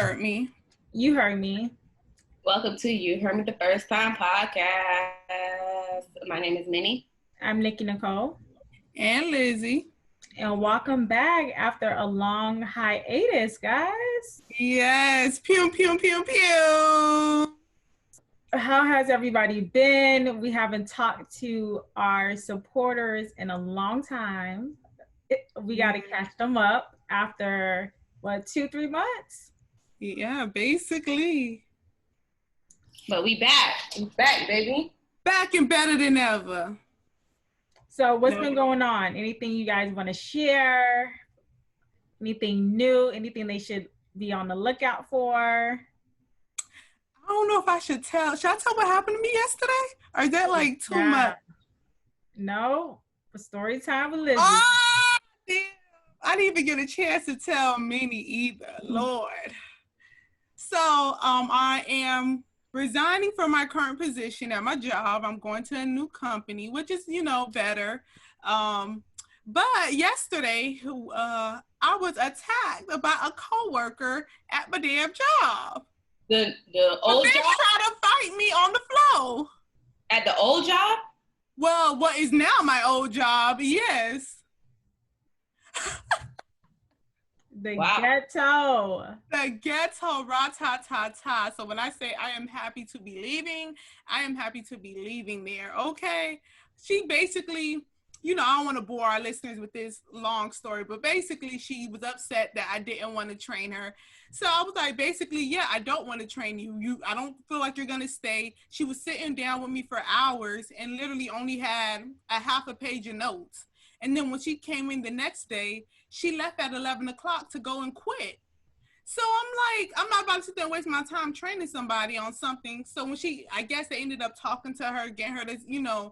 heard me. You heard me. Welcome to You Heard Me the First Time podcast. My name is Minnie. I'm Nikki Nicole. And Lizzie. And welcome back after a long hiatus, guys. Yes. Pew, pew, pew, pew. How has everybody been? We haven't talked to our supporters in a long time. We got to catch them up after, 2-3 months? Yeah, basically. But we back. We back, baby. Back and better than ever. So what's been going on? Anything you guys want to share? Anything new? Anything they should be on the lookout for? I don't know if I should tell. Should I tell what happened to me yesterday? Or is that like too much? No. Story time with Lizzie. Oh, damn. I didn't even get a chance to tell Minnie either. Lord. So I am resigning from my current position at my job. I'm going to a new company, which is, better. But yesterday, I was attacked by a coworker at my damn job. The old job? Trying to fight me on the floor. At the old job? Well, what is now my old job, yes. The ghetto. The ghetto, ra-ta-ta-ta. So when I say I am happy to be leaving, I am happy to be leaving there, okay? She basically, I don't want to bore our listeners with this long story, but basically she was upset that I didn't want to train her. So I was like, basically, yeah, I don't want to train you. I don't feel like you're going to stay. She was sitting down with me for hours and literally only had a half a page of notes. And then when she came in the next day, she left at 11 o'clock to go and quit. So I'm like, I'm not about to sit there and waste my time training somebody on something. So when I guess they ended up talking to her, getting her to,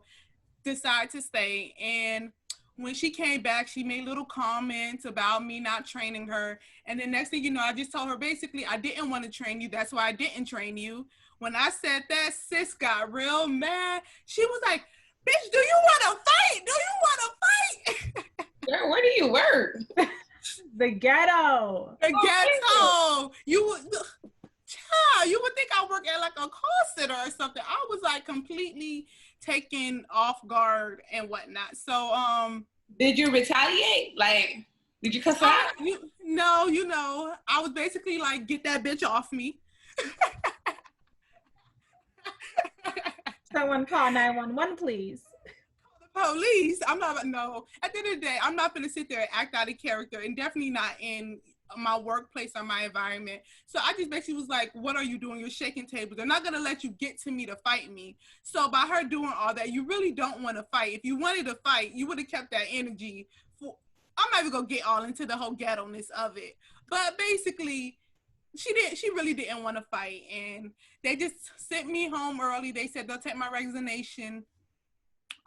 decide to stay. And when she came back, she made little comments about me not training her. And then next thing you know, I just told her, basically, I didn't want to train you. That's why I didn't train you. When I said that, sis got real mad. She was like, bitch, do you want to fight? Do you want to fight? Girl, where do you work? The ghetto. The ghetto. You would think I work at like a call center or something. I was like completely taken off guard and whatnot. So, did you retaliate? Like, did you cuss her out? No, I was basically like, get that bitch off me. Someone call 911, please. Police. At the end of the day, I'm not going to sit there and act out of character, and definitely not in my workplace or my environment. So I just basically was like, what are you doing? You're shaking tables. They're not going to let you get to me to fight me. So by her doing all that, you really don't want to fight. If you wanted to fight, you would have kept that energy. I'm not even going to get all into the whole ghetto-ness of it. But basically, she really didn't want to fight. And they just sent me home early. They said they'll take my resignation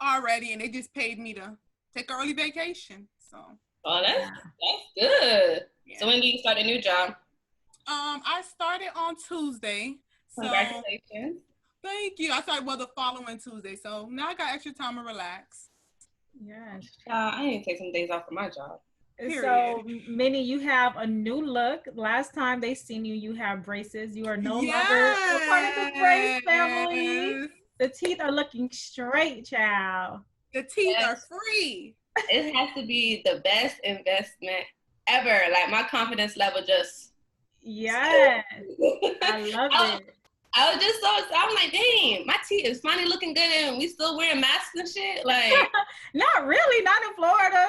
already, and they just paid me to take an early vacation. So that's good. Yeah. So when do you start a new job? I started on Tuesday. So congratulations. Thank you. I started the following Tuesday. So now I got extra time to relax. Yes. I need to take some days off from my job. Period. So, Minnie, you have a new look. Last time they seen you, you have braces. You are no longer a part of the brace family. The teeth are looking straight, child. The teeth are free. It has to be the best investment ever. Like, my confidence level just... Yes. I love it. I was just so excited. I'm like, dang, my teeth is finally looking good and we still wearing masks and shit. Like, not really, not in Florida.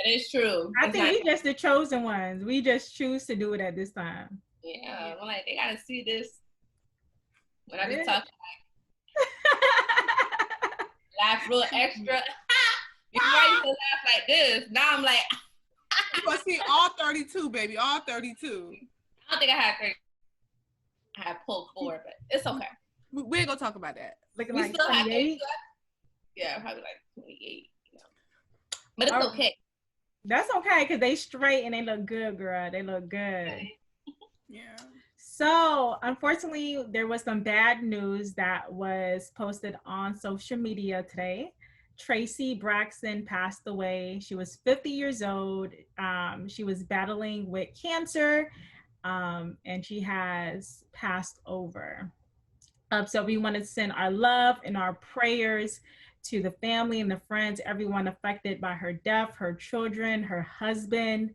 That is true. I think we just the chosen ones. We just choose to do it at this time. Yeah, I'm like, they gotta see this when I be talking laugh real extra. Before I used to laugh like this. Now I'm like, you gonna see all 32, baby, all 32. I don't think I had 30. I had pulled forward, but it's okay. We ain't gonna talk about that. Looking like 28. Yeah, probably like 28. But it's okay. That's okay, because they straight and they look good, girl. They look good. Yeah. So, unfortunately, there was some bad news that was posted on social media today. Tracy Braxton passed away. She was 50 years old. She was battling with cancer. and she has passed over. So we want to send our love and our prayers to the family and the friends, everyone affected by her death, her children, her husband.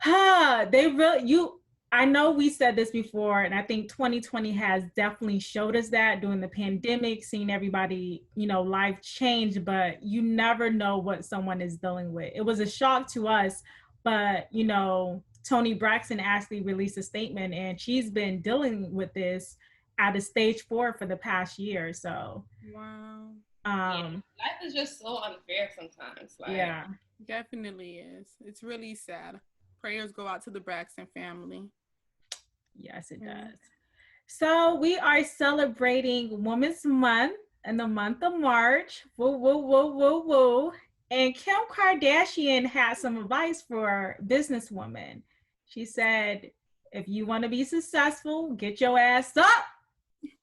They really, I know we said this before, and I think 2020 has definitely showed us that during the pandemic, seeing everybody, life change, but you never know what someone is dealing with. It was a shock to us, but, Toni Braxton actually released a statement, and she's been dealing with this at a stage 4 for the past year. So, wow. Life is just so unfair sometimes. Yeah. Definitely is. It's really sad. Prayers go out to the Braxton family. Yes, it does. So we are celebrating Women's Month in the month of March. Woo, woo, woo, woo, woo. And Kim Kardashian had some advice for businesswomen. She said, if you want to be successful, get your ass up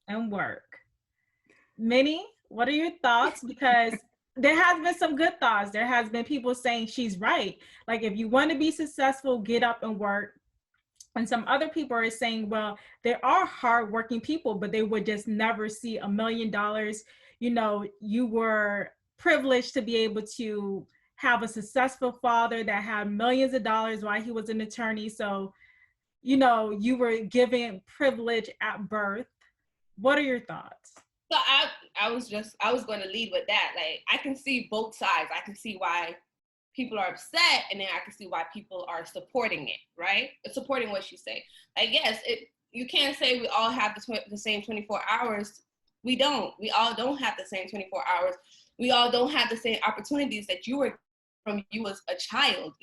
and work. Minnie, what are your thoughts? Because there has been some good thoughts. There has been people saying she's right. Like, if you want to be successful, get up and work. And some other people are saying, well, there are hardworking people, but they would just never see $1 million. You were privileged to be able to have a successful father that had millions of dollars while he was an attorney. So, you were given privilege at birth. What are your thoughts? So I was going to lead with that. Like, I can see both sides. I can see why people are upset, and then I can see why people are supporting it, right? Supporting what you say. Like, yes, you can't say we all have the same 24 hours. We don't. We all don't have the same 24 hours. We all don't have the same opportunities that you were from you as a child,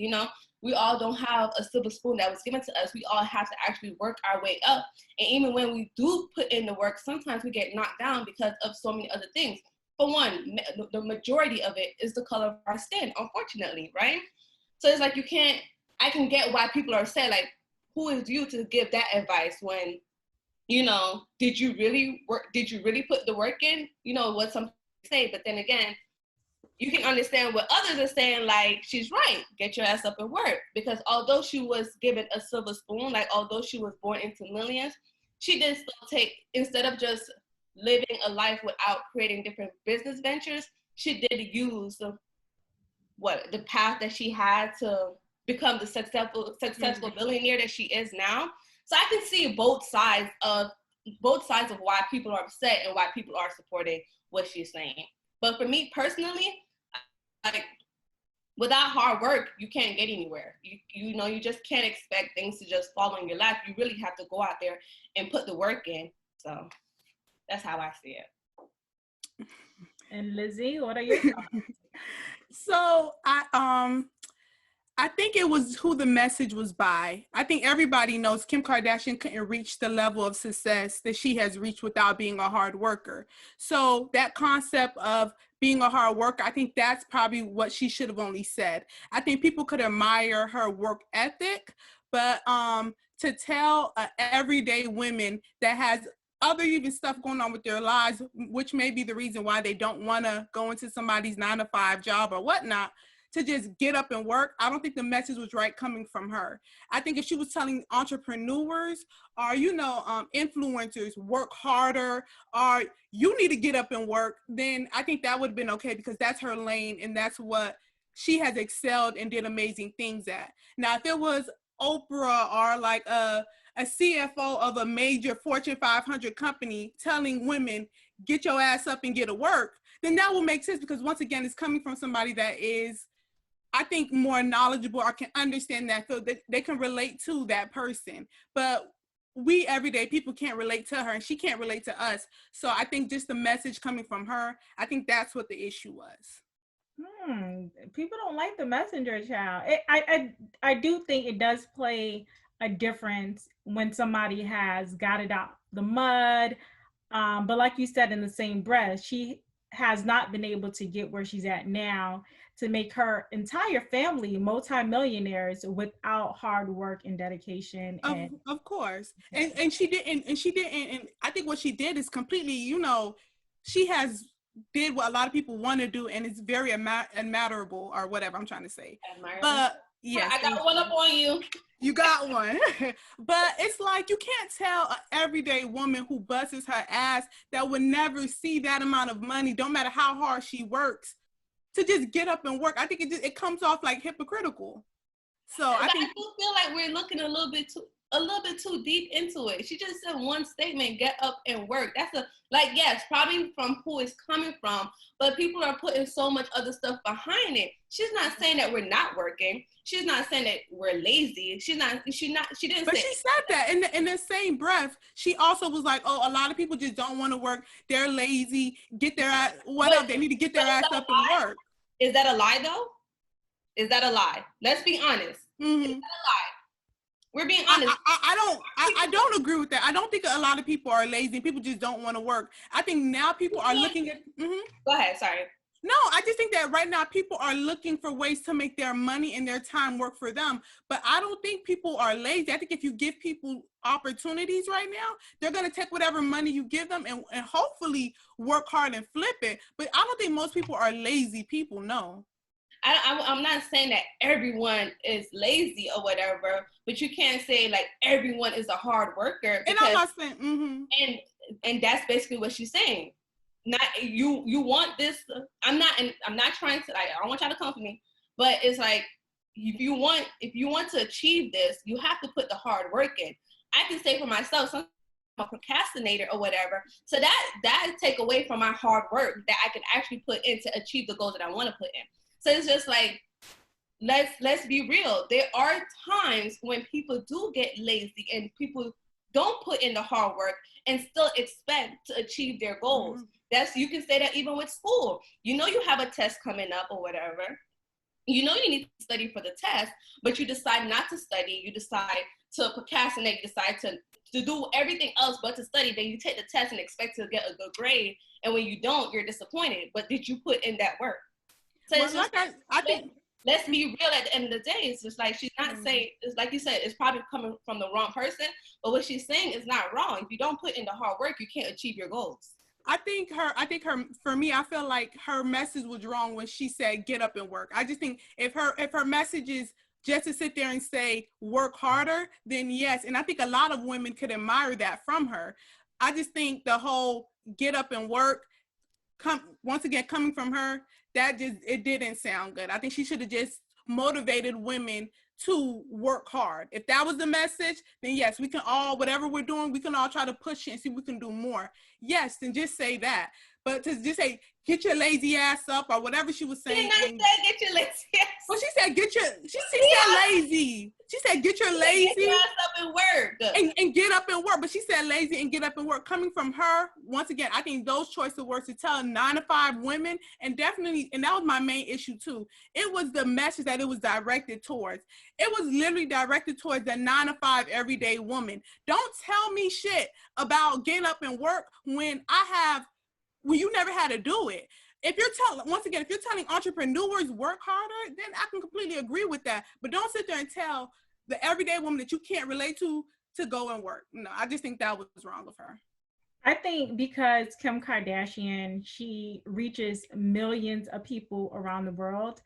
We all don't have a silver spoon that was given to us. We all have to actually work our way up. And even when we do put in the work, sometimes we get knocked down because of so many other things. For one, the majority of it is the color of our skin, unfortunately, right? So it's like I can get why people are saying, like, who is you to give that advice when, did you really work? Did you really put the work in? What some say, but then again, you can understand what others are saying, like, she's right, get your ass up and work. Because although she was given a silver spoon, like, although she was born into millions, she did still take, instead of just living a life without creating different business ventures, she did use the path that she had to become the successful billionaire that she is now. So I can see both sides of why people are upset and why people are supporting what she's saying. But for me personally, like, without hard work, you can't get anywhere. You just can't expect things to just fall in your lap. You really have to go out there and put the work in. So that's how I see it. And Lizzie, what are your thoughts? So I think it was who the message was by. I think everybody knows Kim Kardashian couldn't reach the level of success that she has reached without being a hard worker. So that concept of being a hard worker, I think that's probably what she should have only said. I think people could admire her work ethic, but to tell everyday women that has other even stuff going on with their lives, which may be the reason why they don't want to go into somebody's 9-to-5 job or whatnot, to just get up and work, I don't think the message was right coming from her. I think if she was telling entrepreneurs or, influencers, work harder, or you need to get up and work, then I think that would have been okay, because that's her lane and that's what she has excelled and did amazing things at. Now, if it was Oprah or like a CFO of a major Fortune 500 company telling women, get your ass up and get to work, then that will make sense, because once again, it's coming from somebody that is, I think, more knowledgeable or can understand that, so that they can relate to that person. But we everyday people can't relate to her, and she can't relate to us. So I think just the message coming from her, I think that's what the issue was. People don't like the messenger child. I do think it does play a difference when somebody has got it out the mud. But like you said, in the same breath, she has not been able to get where she's at now to make her entire family multimillionaires without hard work and dedication. Of course. And she didn't, and I think what she did is completely, she has did what a lot of people want to do, and it's very admirable, or whatever I'm trying to say. But Yes, I got one up on you. You got one. But it's like you can't tell an everyday woman who busts her ass that would never see that amount of money, don't matter how hard she works, to just get up and work. I think it comes off like hypocritical. So I do feel like we're looking a little bit too deep into it. She just said one statement, get up and work. That's yes, probably from who it's coming from, but people are putting so much other stuff behind it. She's not saying that we're not working. She's not saying that we're lazy. She didn't But say she said that in the same breath. She also was like, oh, a lot of people just don't want to work. They're lazy. Get their ass, they need to get their ass up and work. Is that a lie though? Is that a lie? Let's be honest. Mm-hmm. Is that a lie? We're being honest. I don't agree with that. I don't think a lot of people are lazy. People just don't want to work. I think now people are looking at. Mm-hmm. Go ahead. Sorry. No, I just think that right now people are looking for ways to make their money and their time work for them. But I don't think people are lazy. I think if you give people opportunities right now, they're going to take whatever money you give them and hopefully work hard and flip it. But I don't think most people are lazy people, no. I'm not saying that everyone is lazy or whatever, but you can't say like everyone is a hard worker. And I'm not saying, mm-hmm. And that's basically what she's saying. Not you want this. I'm not trying to, like, I don't want y'all to come for me, but it's like if you want to achieve this, you have to put the hard work in. I can say for myself, sometimes I'm a procrastinator or whatever, so that take away from my hard work that I can actually put in to achieve the goals that I want to put in. So it's just like, let's be real. There are times when people do get lazy and people don't put in the hard work and still expect to achieve their goals. Mm-hmm. You can say that even with school. You know you have a test coming up or whatever. You know you need to study for the test, but you decide not to study. You decide to procrastinate. You decide to do everything else but to study. Then you take the test and expect to get a good grade. And when you don't, you're disappointed. But did you put in that work? So well, it's just, I think, let's be real at the end of the day. It's just like she's not saying, it's like you said, it's probably coming from the wrong person, but what she's saying is not wrong. If you don't put in the hard work, you can't achieve your goals. I think for me, I feel like her message was wrong when she said get up and work. I just think if her message is just to sit there and say work harder, then yes. And I think a lot of women could admire that from her. I just think the whole get up and work, once again, coming from her, it didn't sound good. I think she should have just motivated women to work hard. If that was the message, then yes, we can all, whatever we're doing, we can all try to push it and see if we can do more. Yes, then just say that. But to just say, get your lazy ass up or whatever she was saying. She didn't say get your lazy ass up. Well, she said said lazy. She said get your lazy. Get your ass up and work. And get up and work. But she said lazy and get up and work. Coming from her, once again, I think those choice of words to tell 9 to 5 women, and definitely, and that was my main issue too. It was the message that it was directed towards. It was literally directed towards the 9 to 5 everyday woman. Don't tell me shit about getting up and work when you never had to do it. If you're telling entrepreneurs work harder, then I can completely agree with that. But don't sit there and tell the everyday woman that you can't relate to go and work. No, I just think that was wrong of her. I think because Kim Kardashian, she reaches millions of people around the world.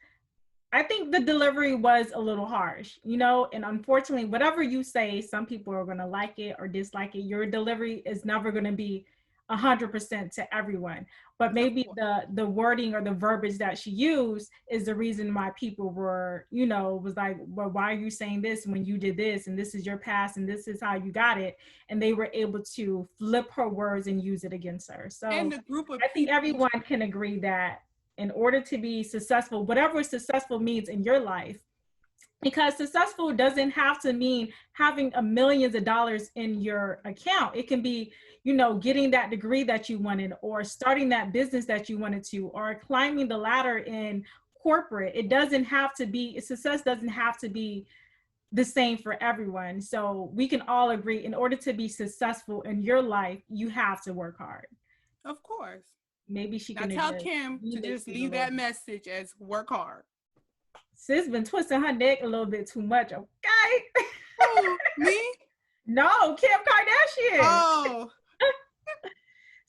I think the delivery was a little harsh, and unfortunately, whatever you say, some people are going to like it or dislike it. Your delivery is never going to be 100% to everyone, but maybe the wording or the verbiage that she used is the reason why people were, was like, well, why are you saying this when you did this, and this is your past, and this is how you got it, and they were able to flip her words and use it against her. So I think everyone can agree that in order to be successful, whatever successful means in your life, because successful doesn't have to mean having millions of dollars in your account. It can be, getting that degree that you wanted, or starting that business that you wanted to, or climbing the ladder in corporate. Success doesn't have to be the same for everyone. So we can all agree, in order to be successful in your life, you have to work hard. Of course. Maybe she can tell Kim to just leave that message as work hard. Sis been twisting her neck a little bit too much, okay? Oh, me? No, Kim Kardashian. Oh.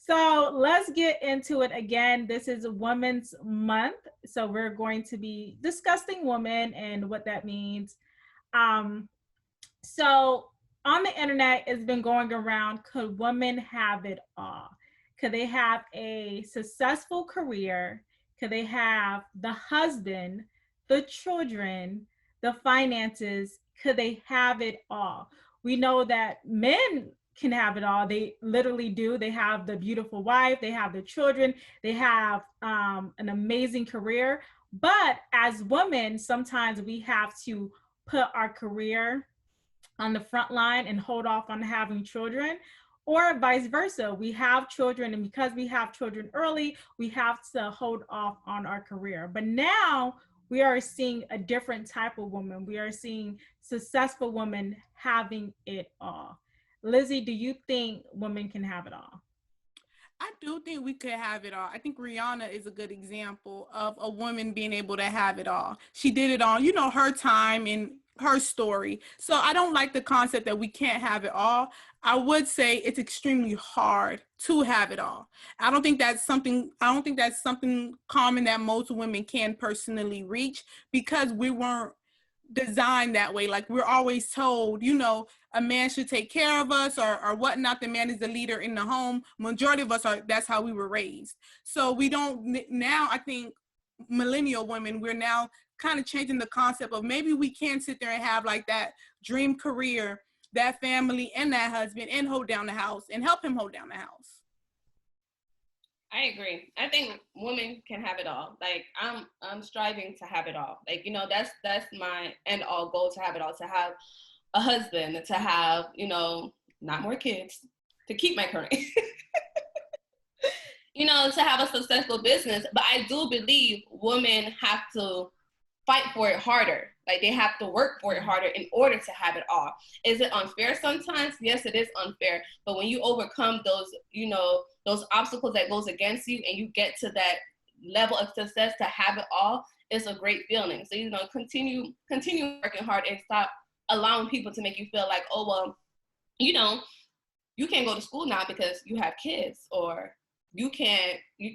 So let's get into it again. This is Women's Month. So we're going to be discussing women and what that means. Um, so on the internet, it's been going around, could women have it all? Could they have a successful career? Could they have the husband, the children, the finances? Could they have it all? We know that men can have it all. They literally do. They have the beautiful wife, they have the children, they have an amazing career. But as women, sometimes we have to put our career on the front line and hold off on having children, or vice versa. We have children, and because we have children early, we have to hold off on our career. But now we are seeing a different type of woman. We are seeing successful women having it all. Lizzie, do you think women can have it all? I do think we could have it all. I think Rihanna is a good example of a woman being able to have it all. She did it on, her time and her story. So I don't like the concept that we can't have it all. I would say it's extremely hard to have it all. I don't think that's something common that most women can personally reach, because we weren't designed that way. Like, we're always told, a man should take care of us or whatnot. The man is the leader in the home. Majority of us that's how we were raised. So we don't, now I think millennial women, we're now kind of changing the concept of maybe we can sit there and have like that dream career, that family and that husband, and hold down the house and help him hold down the house. I agree. I think women can have it all. Like, I'm striving to have it all. Like, that's my end all goal, to have it all, to have a husband, to have, not more kids, to keep my current, to have a successful business. But I do believe women have to fight for it harder. Like, they have to work for it harder in order to have it all. Is it unfair sometimes? Yes, it is unfair. But when you overcome those, those obstacles that goes against you, and you get to that level of success to have it all, it's a great feeling. So, continue working hard, and stop allowing people to make you feel like, oh, well, you can't go to school now because you have kids, or you can't do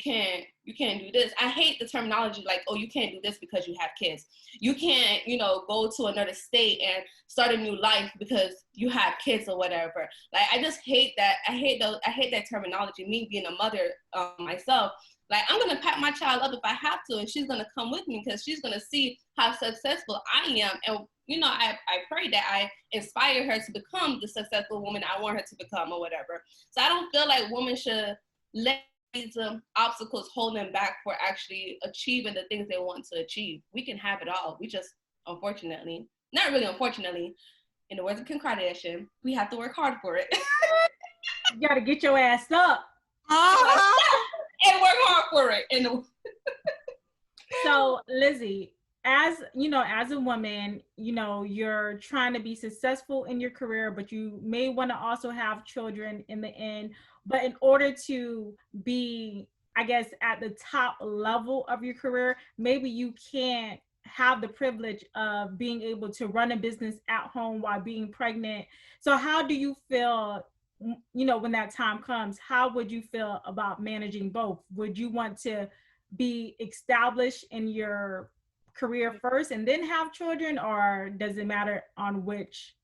this. I hate the terminology like, oh, you can't do this because you have kids. You can't, go to another state and start a new life because you have kids or whatever. Like, I just hate that. I hate that terminology. Me being a mother myself, like, I'm going to pack my child up if I have to, and she's going to come with me because she's going to see how successful I am. And, I pray that I inspire her to become the successful woman I want her to become, or whatever. So I don't feel like women should let these obstacles hold them back for actually achieving the things they want to achieve. We can have it all. We just, unfortunately, not really unfortunately, in the words of Kim Kardashian, we have to work hard for it. You got to get your ass up. And work hard for it. So, Lizzie, as a woman, you're trying to be successful in your career, but you may want to also have children in the end. But in order to be, I guess, at the top level of your career, maybe you can't have the privilege of being able to run a business at home while being pregnant. So how do you feel, when that time comes? How would you feel about managing both? Would you want to be established in your career first and then have children, or does it matter on which?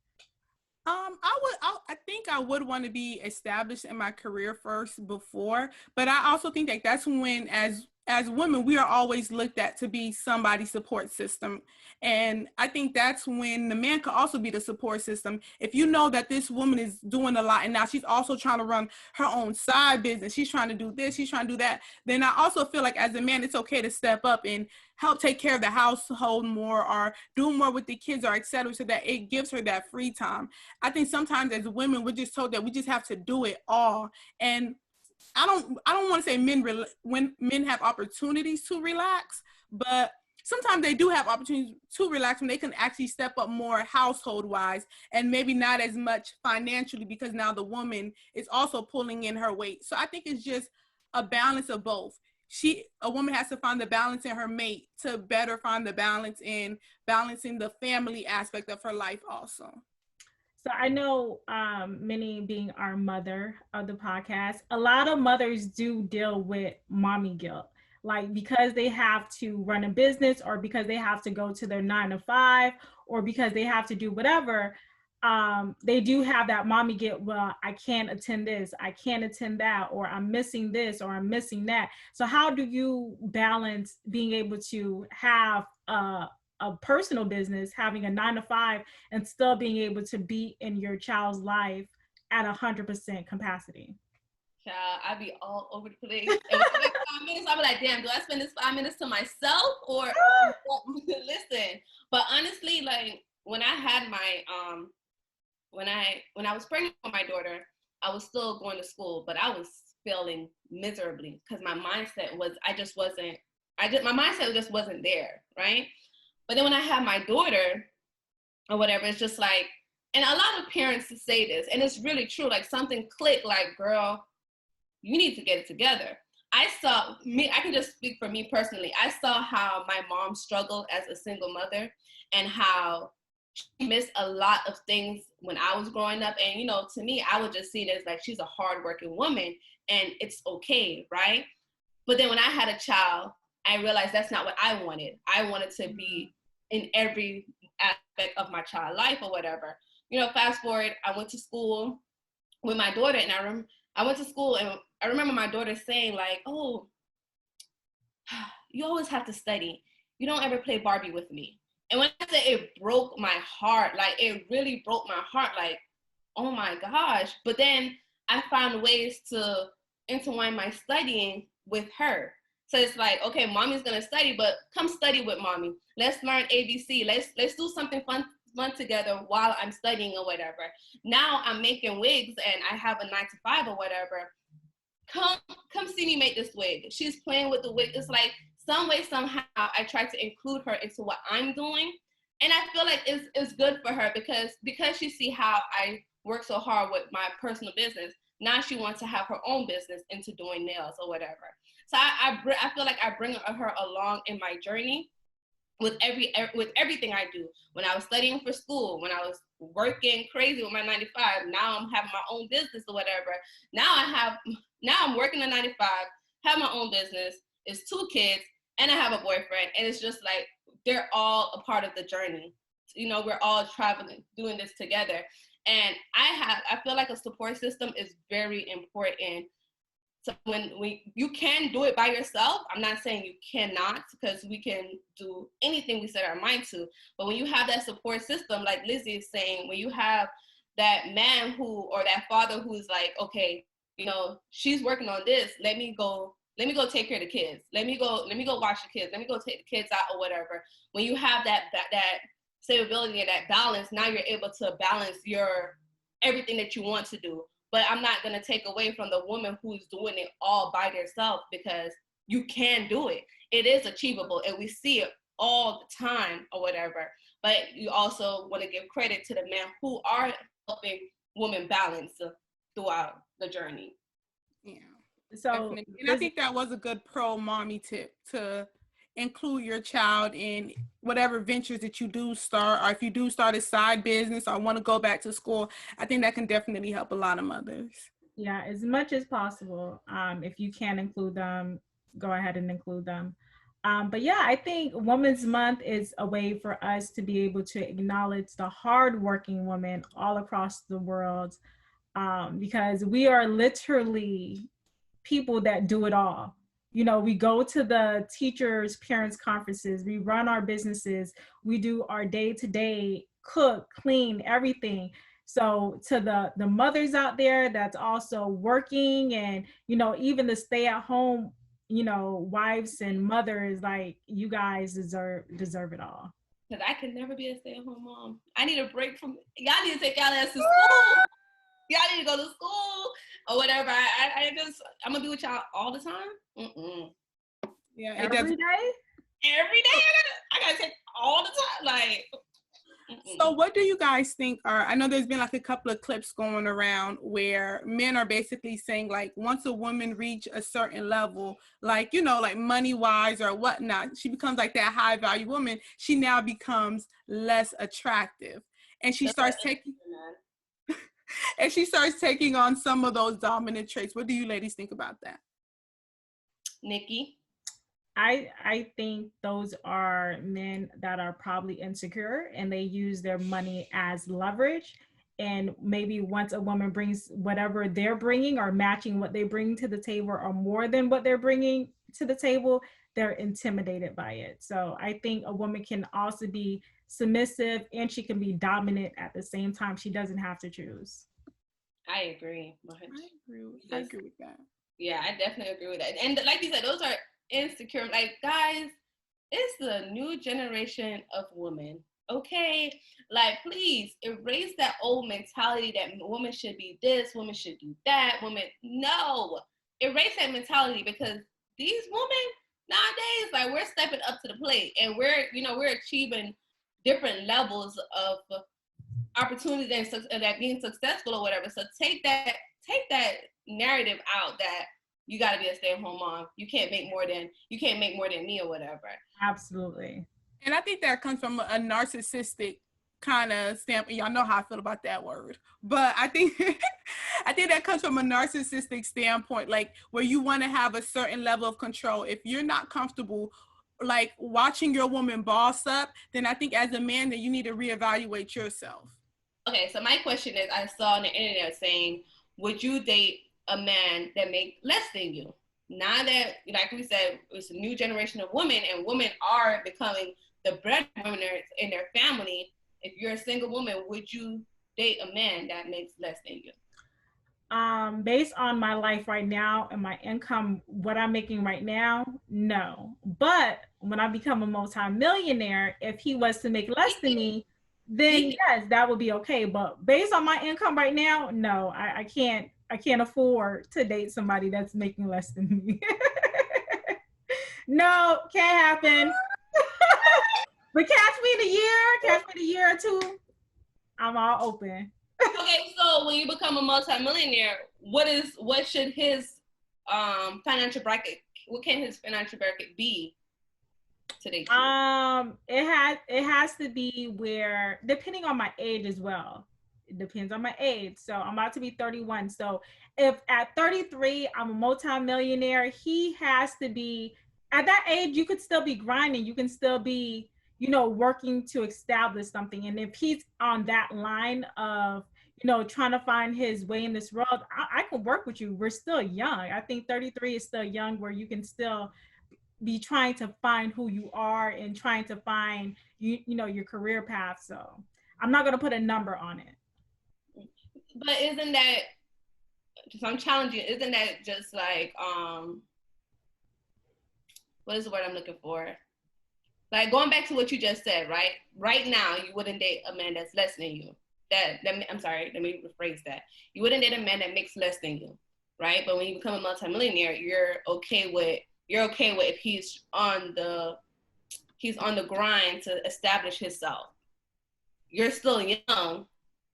I think I would want to be established in my career first before, but I also think that that's when, as women, we are always looked at to be somebody's support system. And I think that's when the man could also be the support system. If you know that this woman is doing a lot, and now she's also trying to run her own side business, she's trying to do this, she's trying to do that, then I also feel like as a man, it's okay to step up and help take care of the household more, or do more with the kids, or etc., so that it gives her that free time. I think sometimes as women, we're just told that we just have to do it all. And I don't want to say when men have opportunities to relax, but sometimes they do have opportunities to relax when they can actually step up more household wise, and maybe not as much financially, because now the woman is also pulling in her weight. So I think it's just a balance of both. A woman has to find the balance in her mate to better find the balance in balancing the family aspect of her life also. So I know, Minnie being our mother of the podcast, a lot of mothers do deal with mommy guilt. Like because they have to run a business or because they have to go to their 9 to 5 or because they have to do whatever, they do have that mommy guilt. Well, I can't attend this, I can't attend that, or I'm missing this or I'm missing that. So how do you balance being able to have a personal business, having a 9 to 5, and still being able to be in your child's life at 100% capacity? Child, I be all over the place. And when I make 5 minutes, I be like, damn, do I spend this 5 minutes to myself or listen? But honestly, like when I had my when I was pregnant with my daughter, I was still going to school, but I was failing miserably because my mindset was my mindset just wasn't there, right? But then when I had my daughter or whatever, it's just like, and a lot of parents say this, and it's really true, like something clicked, like, girl, you need to get it together. I can just speak for me personally. I saw how my mom struggled as a single mother and how she missed a lot of things when I was growing up. And, you know, to me, I would just see it as like, she's a hardworking woman and it's okay, right? But then when I had a child, I realized that's not what I wanted. I wanted to be in every aspect of my child's life or whatever. You know, fast forward, I went to school with my daughter, and I went to school, and I remember my daughter saying like, oh, you always have to study. You don't ever play Barbie with me. And when I say it broke my heart, like it really broke my heart, like, oh my gosh. But then I found ways to intertwine my studying with her. So it's like, okay, mommy's gonna study, but come study with mommy. Let's learn ABC. Let's do something fun together while I'm studying or whatever. Now I'm making wigs and I have a 9 to 5 or whatever. Come see me make this wig. She's playing with the wig. It's like some way, somehow, I try to include her into what I'm doing. And I feel like it's good for her because she see how I work so hard with my personal business. Now she wants to have her own business into doing nails or whatever. So I feel like I bring her along in my journey with everything I do. When I was studying for school, when I was working crazy with my 9 to 5, now I'm having my own business or whatever. Now I'm working a 9 to 5, have my own business, it's 2 kids, and I have a boyfriend. And it's just like, they're all a part of the journey. You know, we're all traveling, doing this together. And I feel like a support system is very important. So when you can do it by yourself, I'm not saying you cannot, because we can do anything we set our mind to. But when you have that support system, like Lizzie is saying, when you have that man or that father who's like, okay, you know, she's working on this, let me go take care of the kids. Let me go watch the kids. Let me go take the kids out or whatever. When you have that stability and that balance, now you're able to balance everything that you want to do. But I'm not going to take away from the woman who's doing it all by herself, because you can do it. It is achievable, and we see it all the time or whatever. But you also want to give credit to the men who are helping women balance throughout the journey. Yeah. So, definitely. And I think that was a good pro mommy tip, to include your child in whatever ventures that you do start, or if you do start a side business or want to go back to school. I think that can definitely help a lot of mothers. Yeah, as much as possible. If you can include them, go ahead and include them. But yeah, I think Women's Month is a way for us to be able to acknowledge the hardworking women all across the world, because we are literally people that do it all. You know, we go to the teachers' parents conferences, we run our businesses, we do our day-to-day cook, clean, everything. So to the mothers out there that's also working, and, you know, even the stay-at-home, you know, wives and mothers, like, you guys deserve it all. Because I could never be a stay-at-home mom. I need a break from, y'all need to take y'all ass to school. Y'all need to go to school or whatever. I'm gonna be with y'all all the time. Yeah, every day. I gotta take all the time. Like, so what do you guys think I know there's been like a couple of clips going around where men are basically saying, like, once a woman reach a certain level, like, you know, like money wise or whatnot, she becomes like that high value woman, she now becomes less attractive, and she starts taking and she starts taking on some of those dominant traits. What do you ladies think about that? Nikki? I think those are men that are probably insecure and they use their money as leverage. And maybe once a woman brings whatever they're bringing or matching what they bring to the table or more than what they're bringing to the table, they're intimidated by it. So I think a woman can also be submissive and she can be dominant at the same time. She doesn't have to choose. I agree. I agree with that. Yeah, I definitely agree with that. And like you said, those are insecure. Like, guys, it's the new generation of women. Okay, like, please erase that old mentality that women should be this, women should do that, no, erase that mentality, because these women nowadays, like, we're stepping up to the plate and we're achieving different levels of opportunities and that being successful or whatever. So take that narrative out that you got to be a stay-at-home mom. You can't make more than me or whatever. Absolutely. And I think that comes from a narcissistic kind of standpoint. Y'all know how I feel about that word. But I think that comes from a narcissistic standpoint, like where you want to have a certain level of control. If you're not comfortable like watching your woman boss up, then I think as a man that you need to reevaluate yourself. Okay, so my question is, I saw on the internet saying, would you date a man that make less than you? Now that, like we said, it's a new generation of women and women are becoming the breadwinners in their family. If you're a single woman, would you date a man that makes less than you? Based on my life right now and my income, what I'm making right now, no. But when I become a multi-millionaire, if he was to make less than me, then yes, that would be okay. But based on my income right now, no, I can't afford to date somebody that's making less than me. No, can't happen. But catch me in a year or two, I'm all open. Okay, so when you become a multi-millionaire, what should his financial bracket? What can his financial bracket be today? It has to be where, depending on my age as well. It depends on my age. So I'm about to be 31. So if at 33 I'm a multi-millionaire, he has to be at that age. You could still be grinding. You can still be, working to establish something. And if he's on that line of, trying to find his way in this world, I can work with you. We're still young. I think 33 is still young, where you can still be trying to find who you are and trying to find, your career path. So I'm not going to put a number on it. But isn't that, so I'm challenging, isn't that just like, what is the word I'm looking for? Like, going back to what you just said, right? Right now, you wouldn't date a man that's less than you. I'm sorry, let me rephrase that. You wouldn't date a man that makes less than you, right? But when you become a multimillionaire, you're okay with if he's on the grind to establish himself. You're still young.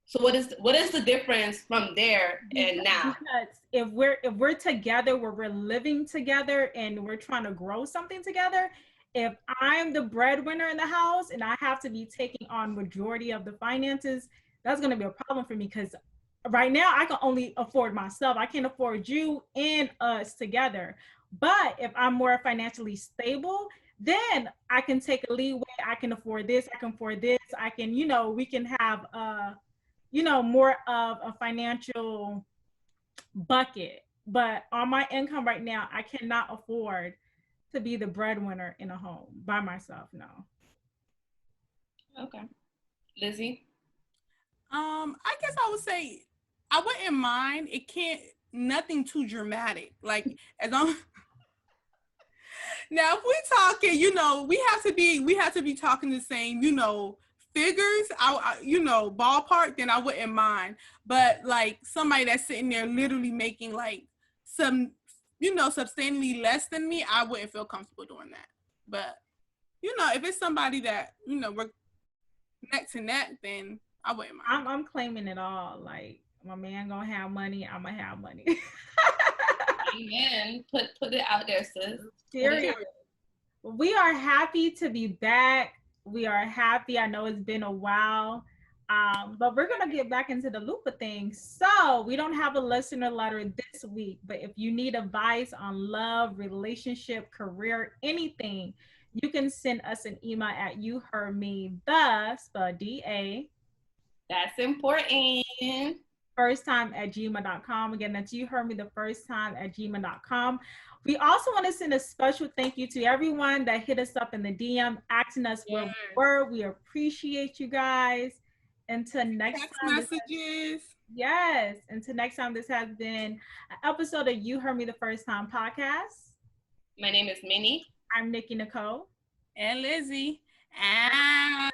So what is the difference from there and now? Because if we're together, where we're living together and we're trying to grow something together, if I'm the breadwinner in the house and I have to be taking on majority of the finances, that's going to be a problem for me, because right now I can only afford myself. I can't afford you and us together. But if I'm more financially stable, then I can take a leeway. I can afford this. I can afford this. I can, we can have, more of a financial bucket. But on my income right now, I cannot afford to be the breadwinner in a home by myself. No. Okay. Lizzie? I guess I would say I wouldn't mind. It can't, nothing too dramatic. Like, as long now, if we're talking, we have to be talking the same, figures, ballpark, then I wouldn't mind. But like somebody that's sitting there literally making like some, substantially less than me, I wouldn't feel comfortable doing that. But, if it's somebody that, we're next to that, then I wouldn't mind. I'm claiming it all. Like, my man gonna have money, I'm gonna have money. Amen. Put it out there, sis. Seriously. We are happy to be back. We are happy. I know it's been a while. But we're gonna get back into the loop of things. So we don't have a listener letter this week, but if you need advice on love, relationship, career, anything, you can send us an email at youheardmethus, That's important. firsttime@gmail.com. Again, that's youheardmethe1sttime@gmail.com. We also want to send a special thank you to everyone that hit us up in the DM asking us where we were. We appreciate you guys. Until next Text time. Messages. Yes. Until next time, this has been an episode of You Heard Me the First Time podcast. My name is Minnie. I'm Nikki Nicole. And Lizzie. Ow.